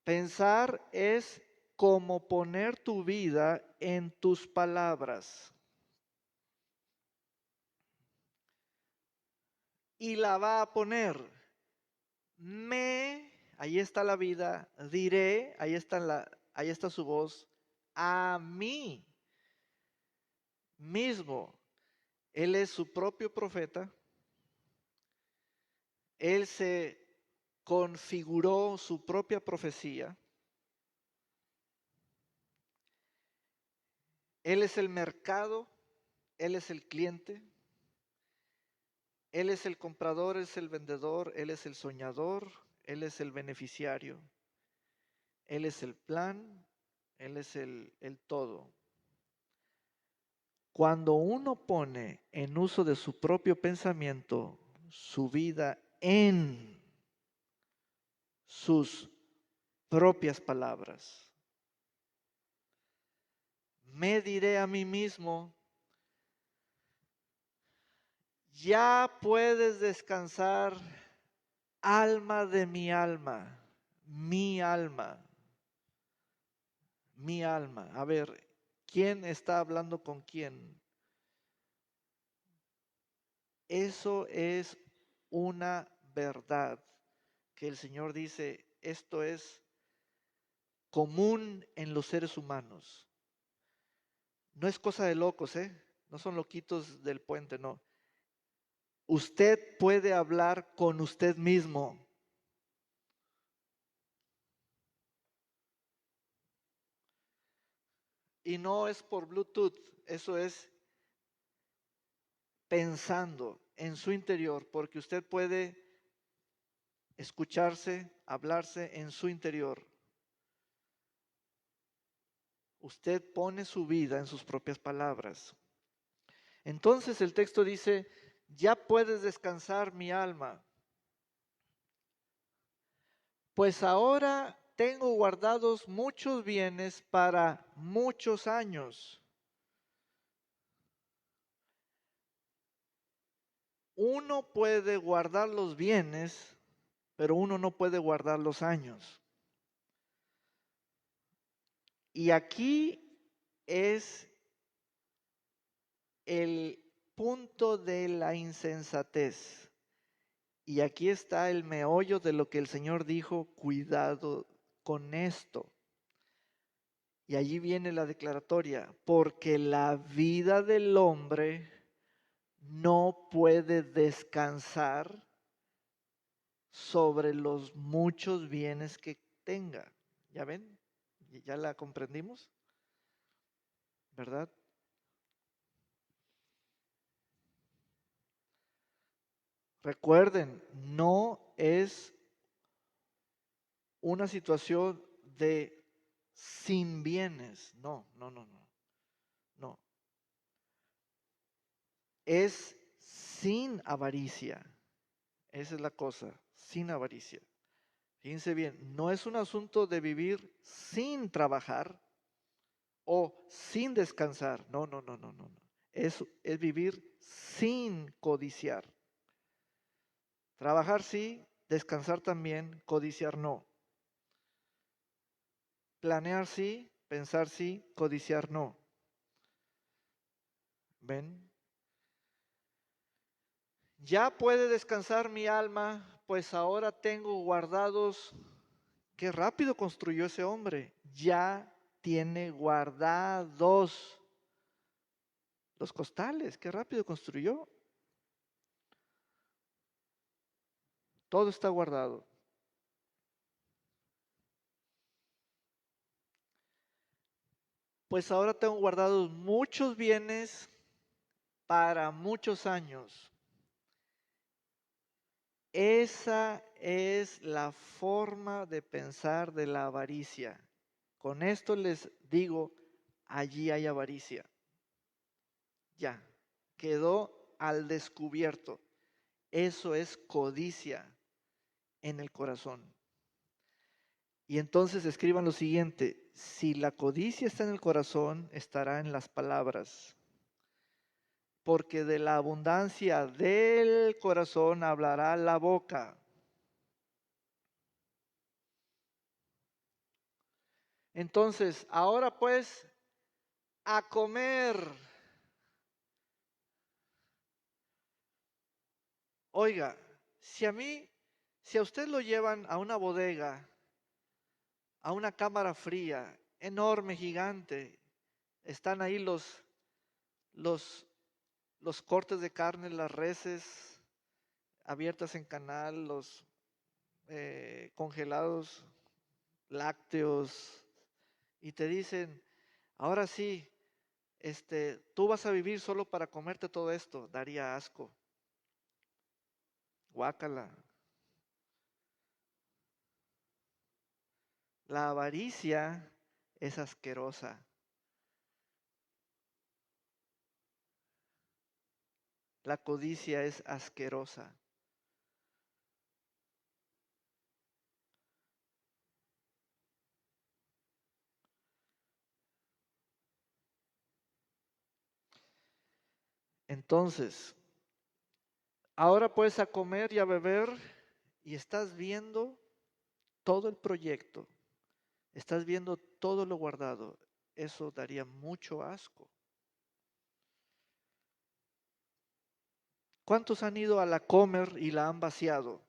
Pensar es como poner tu vida en tus palabras. Y la va a poner. Ahí está la vida, diré, ahí está su voz, a mí mismo. Él es su propio profeta. Él se configuró su propia profecía. Él es el mercado, Él es el cliente, Él es el comprador, Él es el vendedor, Él es el soñador, Él es el beneficiario, Él es el plan, Él es el todo. Cuando uno pone en uso de su propio pensamiento su vida en sus propias palabras, me diré a mí mismo, ya puedes descansar, alma de mi alma, mi alma, mi alma. A ver, ¿quién está hablando con quién? Eso es una verdad que el Señor dice, esto es común en los seres humanos. No es cosa de locos, ¿eh? No son loquitos del puente, no. Usted puede hablar con usted mismo. Y no es por Bluetooth, eso es pensando en su interior, porque usted puede escucharse, hablarse en su interior. Usted pone su vida en sus propias palabras. Entonces el texto dice, ya puedes descansar mi alma, pues ahora tengo guardados muchos bienes para muchos años. Uno puede guardar los bienes, pero uno no puede guardar los años. Y aquí es el punto de la insensatez. Y aquí está el meollo de lo que el Señor dijo, cuidado con esto. Y allí viene la declaratoria, porque la vida del hombre no puede descansar sobre los muchos bienes que tenga. ¿Ya ven? ¿Ya la comprendimos? ¿Verdad? Recuerden, no es una situación de sin bienes. No, no, no, no. No. Es sin avaricia. Esa es la cosa, sin avaricia. Fíjense bien, no es un asunto de vivir sin trabajar o sin descansar. No, no, no, no, no, no. Es vivir sin codiciar. Trabajar sí, descansar también, codiciar no. Planear sí, pensar sí, codiciar no. ¿Ven? Ya puede descansar mi alma, pues ahora tengo guardados. Qué rápido construyó ese hombre. Ya tiene guardados los costales. Qué rápido construyó. Todo está guardado. Pues ahora tengo guardados muchos bienes para muchos años. Esa es la forma de pensar de la avaricia. Con esto les digo, allí hay avaricia. Ya, quedó al descubierto. Eso es codicia en el corazón. Y entonces escriban lo siguiente, si la codicia está en el corazón, estará en las palabras. Porque de la abundancia del corazón hablará la boca. Entonces, ahora pues, a comer. Oiga, si a usted lo llevan a una bodega, a una cámara fría, enorme, gigante, están ahí los, los cortes de carne, las reses abiertas en canal, los congelados lácteos, y te dicen, ahora sí, tú vas a vivir solo para comerte todo esto, daría asco. Guácala. La avaricia es asquerosa. La codicia es asquerosa. Entonces, ahora puedes a comer y a beber y estás viendo todo el proyecto, estás viendo todo lo guardado. Eso daría mucho asco. ¿Cuántos han ido a la comer y la han vaciado?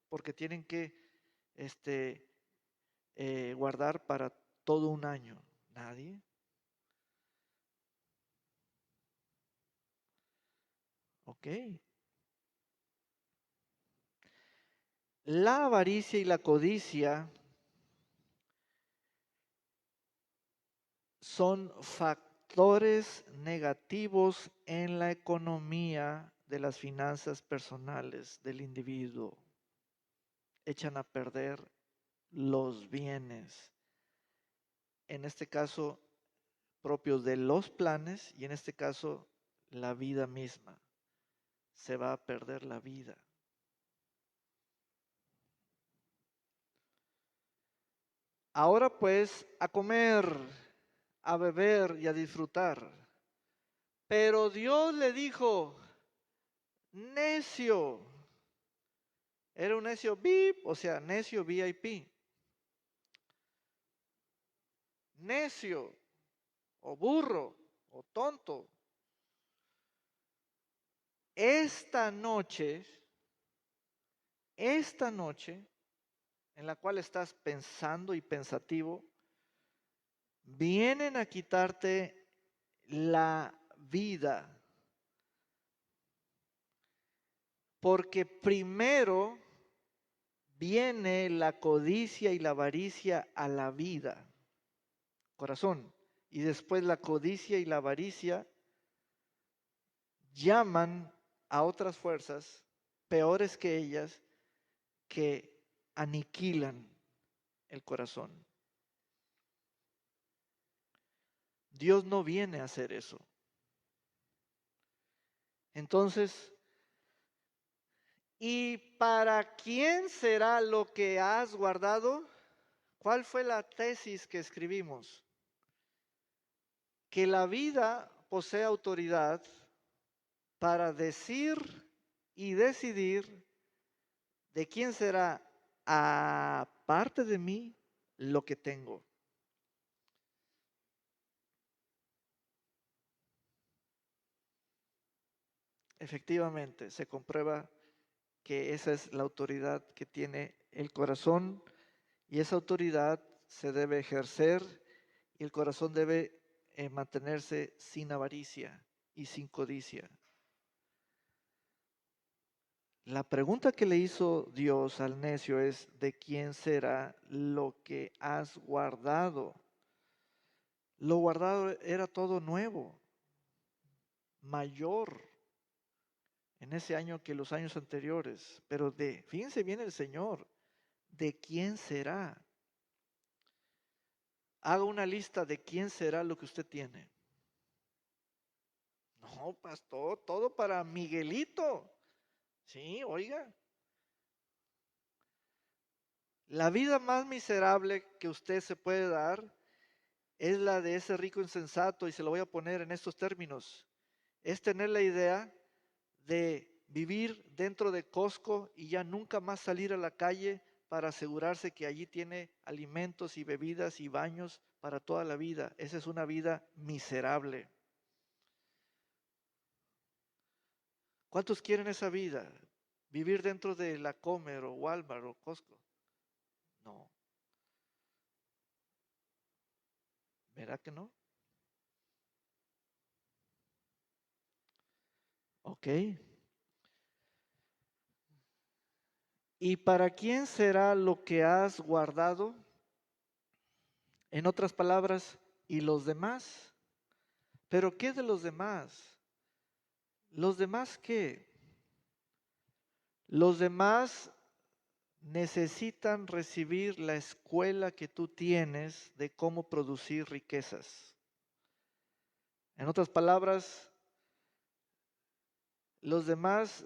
Porque tienen que guardar para todo un año. ¿Nadie? Ok. La avaricia y la codicia son factores negativos en la economía de las finanzas personales del individuo. Echan a perder los bienes, en este caso propios de los planes y en este caso la vida misma. Se va a perder la vida. Ahora pues a comer, a beber y a disfrutar. Pero Dios le dijo, necio. Era un necio VIP, o sea, necio VIP. Necio, o burro, o tonto. Esta noche esta noche en la cual estás pensando y pensativo, vienen a quitarte la vida. Porque primero viene la codicia y la avaricia a la vida, corazón, y después la codicia y la avaricia llaman a otras fuerzas peores que ellas que aniquilan el corazón. Dios no viene a hacer eso. Entonces, ¿y para quién será lo que has guardado? ¿Cuál fue la tesis que escribimos? Que la vida posee autoridad para decir y decidir de quién será, aparte de mí, lo que tengo. Efectivamente, se comprueba que esa es la autoridad que tiene el corazón y esa autoridad se debe ejercer y el corazón debe mantenerse sin avaricia y sin codicia. La pregunta que le hizo Dios al necio es, ¿de quién será lo que has guardado? Lo guardado era todo nuevo, mayor en ese año que los años anteriores, pero fíjense bien el Señor, ¿de quién será? Haga una lista de quién será lo que usted tiene. No, pastor, todo para Miguelito. Sí, oiga. La vida más miserable que usted se puede dar es la de ese rico insensato, y se lo voy a poner en estos términos. Es tener la idea de vivir dentro de Costco y ya nunca más salir a la calle para asegurarse que allí tiene alimentos y bebidas y baños para toda la vida. Esa es una vida miserable. ¿Cuántos quieren esa vida? Vivir dentro de la Comer o Walmart o Costco. No. ¿Verdad que no? Ok. ¿Y para quién será lo que has guardado? En otras palabras, ¿y los demás? ¿Pero qué de los demás? ¿Los demás qué? Los demás necesitan recibir la escuela que tú tienes de cómo producir riquezas. En otras palabras, los demás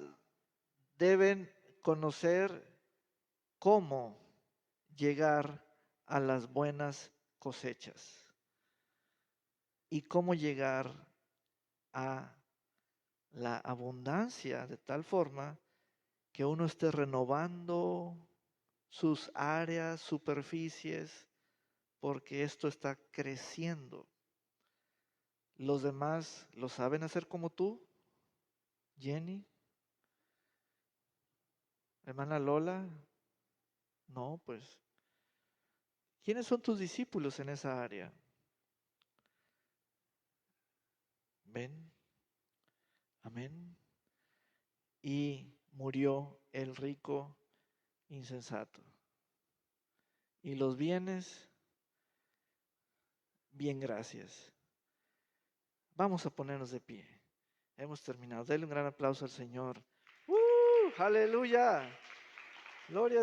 deben conocer cómo llegar a las buenas cosechas y cómo llegar a la abundancia de tal forma que uno esté renovando sus áreas, superficies, porque esto está creciendo. ¿Los demás lo saben hacer como tú, Jenny? Hermana Lola, no, pues. ¿Quiénes son tus discípulos en esa área? Ven, amén. Y murió el rico insensato. Y los bienes, bien, gracias. Vamos a ponernos de pie. Hemos terminado. Denle un gran aplauso al Señor. Aleluya. Gloria a Dios.